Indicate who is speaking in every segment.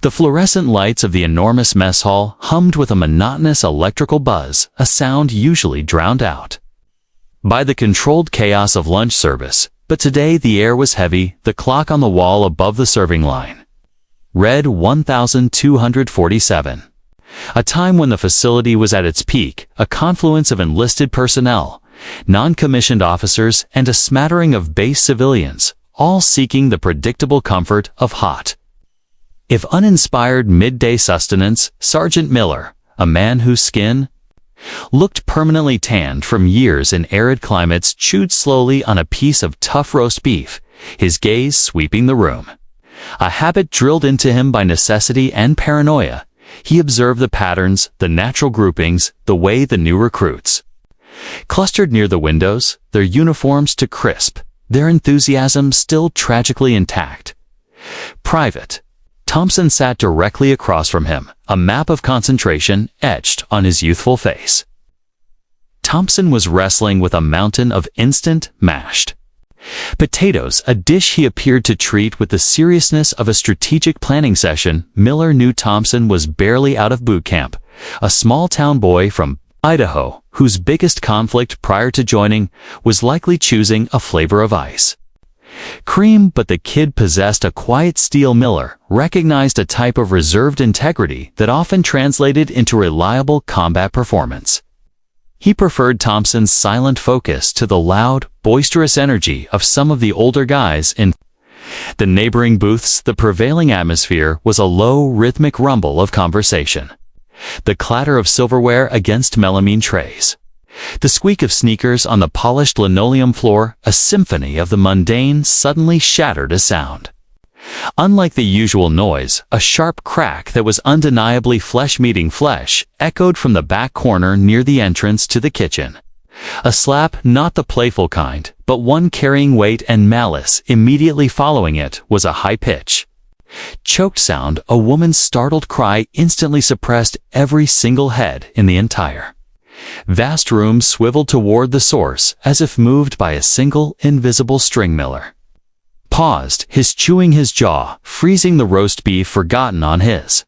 Speaker 1: The fluorescent lights of the enormous mess hall hummed with a monotonous electrical buzz, a sound usually drowned out by the controlled chaos of lunch service. But today the air was heavy. The clock on the wall above the serving line read 1247. A time when the facility was at its peak, a confluence of enlisted personnel, non-commissioned officers, and a smattering of base civilians, all seeking the predictable comfort of hot, if uninspired midday sustenance. Sergeant Miller, a man whose skin looked permanently tanned from years in arid climates, chewed slowly on a piece of tough roast beef, his gaze sweeping the room. A habit drilled into him by necessity and paranoia, he observed the patterns, the natural groupings, the way the new recruits clustered near the windows, their uniforms to crisp, their enthusiasm still tragically intact. Private Thompson sat directly across from him, a map of concentration etched on his youthful face. Thompson was wrestling with a mountain of instant mashed potatoes, a dish he appeared to treat with the seriousness of a strategic planning session. Miller knew Thompson was barely out of boot camp, a small-town boy from Idaho, whose biggest conflict prior to joining was likely choosing a flavor of ice cream. But the kid possessed a quiet steel. Miller recognized a type of reserved integrity that often translated into reliable combat performance. He preferred Thompson's silent focus to the loud, boisterous energy of some of the older guys in the neighboring booths. The prevailing atmosphere was a low, rhythmic rumble of conversation. The clatter of silverware against melamine trays, the squeak of sneakers on the polished linoleum floor, a symphony of the mundane suddenly shattered a sound. Unlike the usual noise, a sharp crack that was undeniably flesh meeting flesh echoed from the back corner near the entrance to the kitchen. A slap, not the playful kind, but one carrying weight and malice. Immediately following it was a high-pitch, choked sound. A woman's startled cry instantly suppressed every single head in the entire vast room swiveled toward the source as if moved by a single invisible string. Miller paused, his chewing his jaw, freezing the roast beef forgotten on his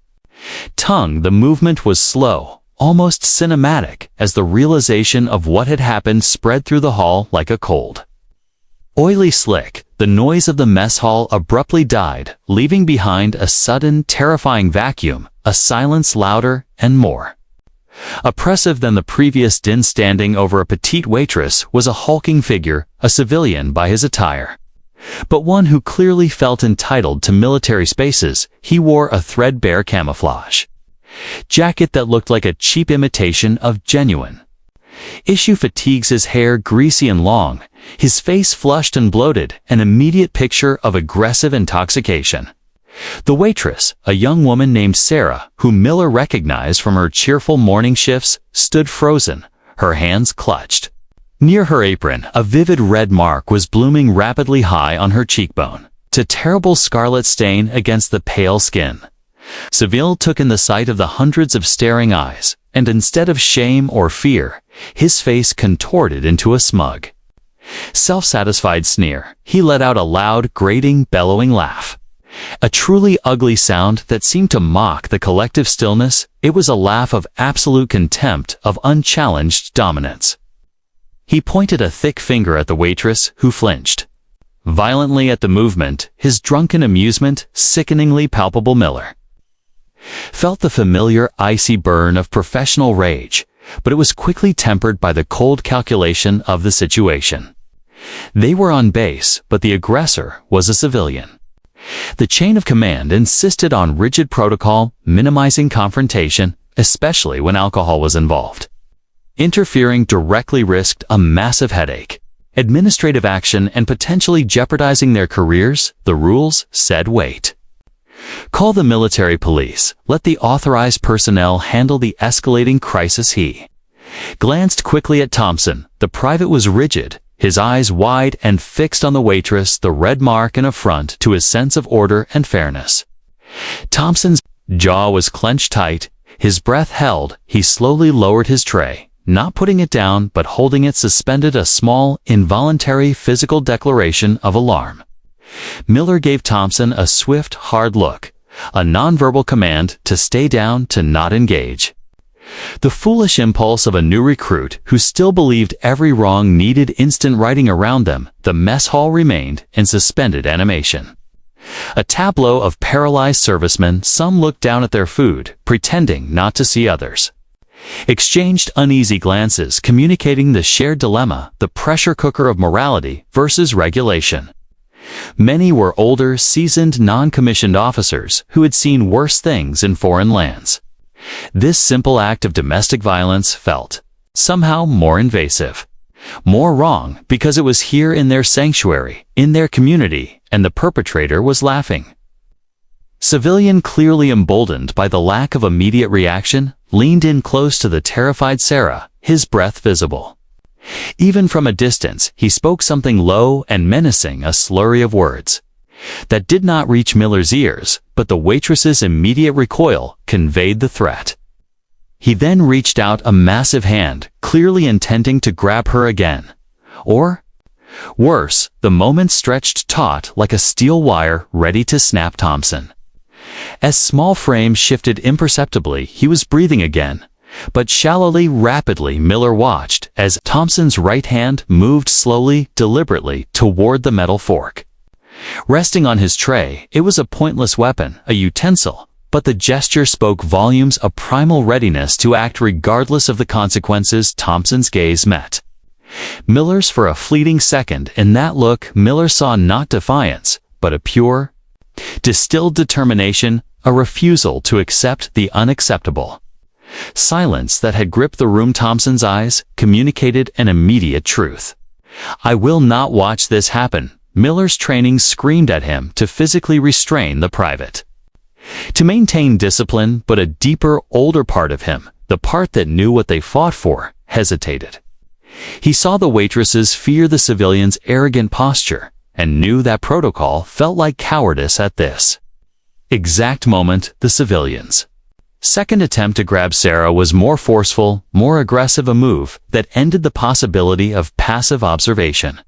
Speaker 1: tongue. The movement was slow, almost cinematic, as the realization of what had happened spread through the hall like a cold, oily slick. The noise of the mess hall abruptly died, leaving behind a sudden, terrifying vacuum, a silence louder and more oppressive than the previous din. Standing over a petite waitress was a hulking figure, a civilian by his attire, but one who clearly felt entitled to military spaces. He wore a threadbare camouflage jacket that looked like a cheap imitation of genuine issue fatigues, his hair greasy and long, his face flushed and bloated, an immediate picture of aggressive intoxication. The waitress, a young woman named Sarah, whom Miller recognized from her cheerful morning shifts, stood frozen, her hands clutched. Near her apron, a vivid red mark was blooming rapidly high on her cheekbone, a terrible scarlet stain against the pale skin. Seville took in the sight of the hundreds of staring eyes, and instead of shame or fear, his face contorted into a smug, self-satisfied sneer. He let out a loud, grating, bellowing laugh, a truly ugly sound that seemed to mock the collective stillness. It was a laugh of absolute contempt, of unchallenged dominance. He pointed a thick finger at the waitress, who flinched violently at the movement, his drunken amusement sickeningly palpable. Miller felt the familiar icy burn of professional rage, but it was quickly tempered by the cold calculation of the situation. They were on base, but the aggressor was a civilian. The chain of command insisted on rigid protocol, minimizing confrontation, especially when alcohol was involved. Interfering directly risked a massive headache, administrative action, and potentially jeopardizing their careers. The rules said wait. Call the military police. Let the authorized personnel handle the escalating crisis. He glanced quickly at Thompson. The private was rigid, his eyes wide and fixed on the waitress, the red mark an affront to his sense of order and fairness. Thompson's jaw was clenched tight, his breath held. He slowly lowered his tray, not putting it down but holding it suspended, a small, involuntary physical declaration of alarm. Miller gave Thompson a swift, hard look, a nonverbal command to stay down, to not engage. The foolish impulse of a new recruit who still believed every wrong needed instant righting around them, the mess hall remained in suspended animation. A tableau of paralyzed servicemen, some looked down at their food, pretending not to see others. Exchanged uneasy glances communicating the shared dilemma, the pressure cooker of morality versus regulation. Many were older, seasoned, non-commissioned officers who had seen worse things in foreign lands. This simple act of domestic violence felt somehow more invasive, more wrong because it was here in their sanctuary, in their community, and the perpetrator was laughing. Civilian, clearly emboldened by the lack of immediate reaction, leaned in close to the terrified Sarah, his breath visible. Even from a distance, he spoke something low and menacing, a slurry of words that did not reach Miller's ears, but the waitress's immediate recoil conveyed the threat. He then reached out a massive hand, clearly intending to grab her again. Or, worse, the moment stretched taut like a steel wire ready to snap Thompson. As small frame shifted imperceptibly, he was breathing again, but shallowly, rapidly. Miller watched as Thompson's right hand moved slowly, deliberately toward the metal fork. Resting on his tray, it was a pointless weapon, a utensil, but the gesture spoke volumes, a primal readiness to act regardless of the consequences. Thompson's gaze met Miller's for a fleeting second. In that look, Miller saw not defiance, but a pure, distilled determination, a refusal to accept the unacceptable. Silence that had gripped the room. Thompson's eyes communicated an immediate truth. "I will not watch this happen." Miller's training screamed at him to physically restrain the private, to maintain discipline, but a deeper, older part of him, the part that knew what they fought for, hesitated. He saw the waitresses fear the civilian's arrogant posture, and knew that protocol felt like cowardice at this exact moment. The civilian's second attempt to grab Sarah was more forceful, more aggressive, a move that ended the possibility of passive observation.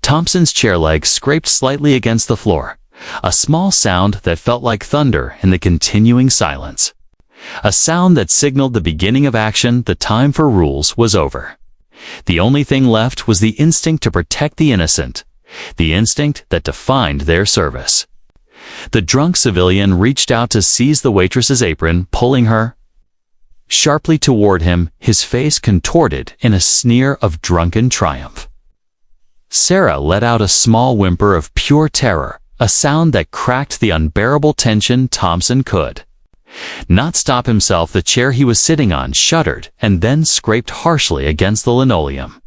Speaker 1: Thompson's chair leg scraped slightly against the floor, a small sound that felt like thunder in the continuing silence. A sound that signaled the beginning of action. The time for rules was over. The only thing left was the instinct to protect the innocent, the instinct that defined their service. The drunk civilian reached out to seize the waitress's apron, pulling her sharply toward him, his face contorted in a sneer of drunken triumph. Sarah let out a small whimper of pure terror, a sound that cracked the unbearable tension. Thompson could not stop himself. The chair he was sitting on shuddered and then scraped harshly against the linoleum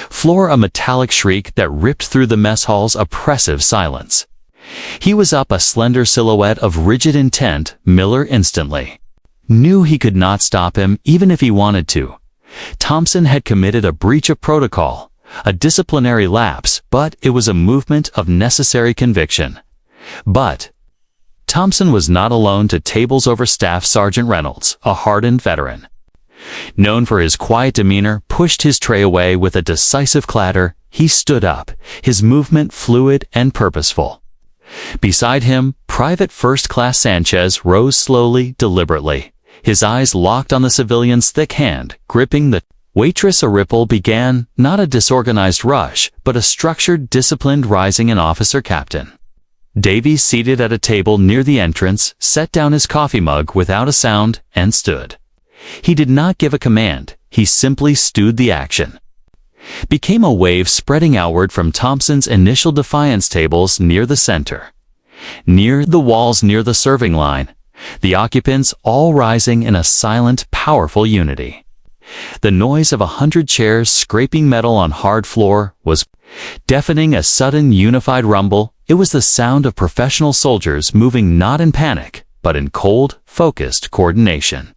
Speaker 1: floor, a metallic shriek that ripped through the mess hall's oppressive silence. He was up, a slender silhouette of rigid intent. Miller instantly knew he could not stop him, even if he wanted to. Thompson had committed a breach of protocol, a disciplinary lapse, but it was a movement of necessary conviction. But Thompson was not alone. To tables over, Staff Sergeant Reynolds, a hardened veteran, known for his quiet demeanor, pushed his tray away with a decisive clatter. He stood up, his movement fluid and purposeful. Beside him, Private First Class Sanchez rose slowly, deliberately, his eyes locked on the civilian's thick hand, gripping the waitress. A ripple began, not a disorganized rush, but a structured, disciplined rising. An officer captain Davies, seated at a table near the entrance, set down his coffee mug without a sound and stood. He did not give a command, he simply stewed. The action became a wave spreading outward from Thompson's initial defiance tables near the center, near the walls, near the serving line, the occupants all rising in a silent, powerful unity. The noise of 100 chairs scraping metal on hard floor was deafening, a sudden unified rumble. It was the sound of professional soldiers moving not in panic, but in cold, focused coordination.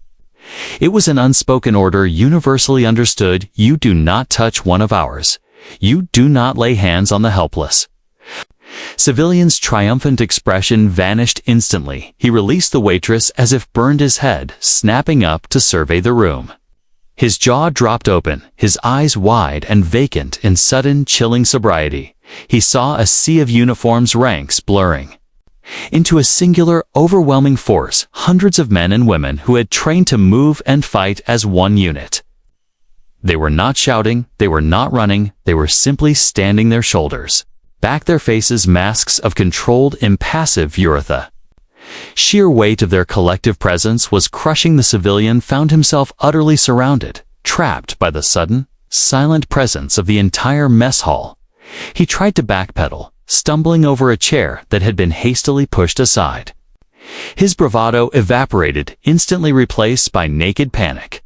Speaker 1: It was an unspoken order, universally understood. You do not touch one of ours. You do not lay hands on the helpless. Civilian's triumphant expression vanished instantly. He released the waitress as if burned, his head snapping up to survey the room. His jaw dropped open, his eyes wide and vacant in sudden, chilling sobriety. He saw a sea of uniforms, ranks blurring. into a singular, overwhelming force, hundreds of men and women who had trained to move and fight as one unit. They were not shouting, they were not running, they were simply standing their shoulders, back their faces masks of controlled, impassive Eurytha. Sheer weight of their collective presence was crushing. The civilian found himself utterly surrounded, trapped by the sudden, silent presence of the entire mess hall. He tried to backpedal, stumbling over a chair that had been hastily pushed aside. His bravado evaporated, instantly replaced by naked panic.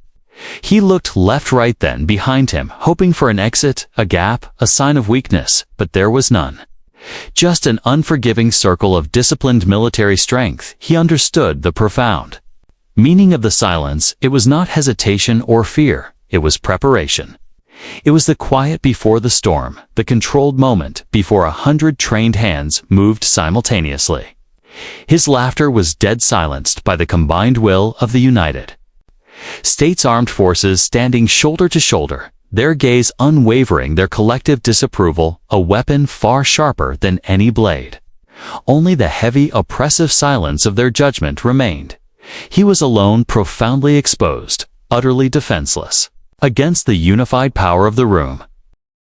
Speaker 1: He looked left, right, then behind him, hoping for an exit, a gap, a sign of weakness, but there was none. Just an unforgiving circle of disciplined military strength. He understood the profound meaning of the silence. It was not hesitation or fear, it was preparation. It was the quiet before the storm, the controlled moment before 100 trained hands moved simultaneously. His laughter was dead silenced by the combined will of the United States Armed Forces, standing shoulder to shoulder, their gaze unwavering, their collective disapproval, a weapon far sharper than any blade. Only the heavy, oppressive silence of their judgment remained. He was alone, profoundly exposed, utterly defenseless, against the unified power of the room.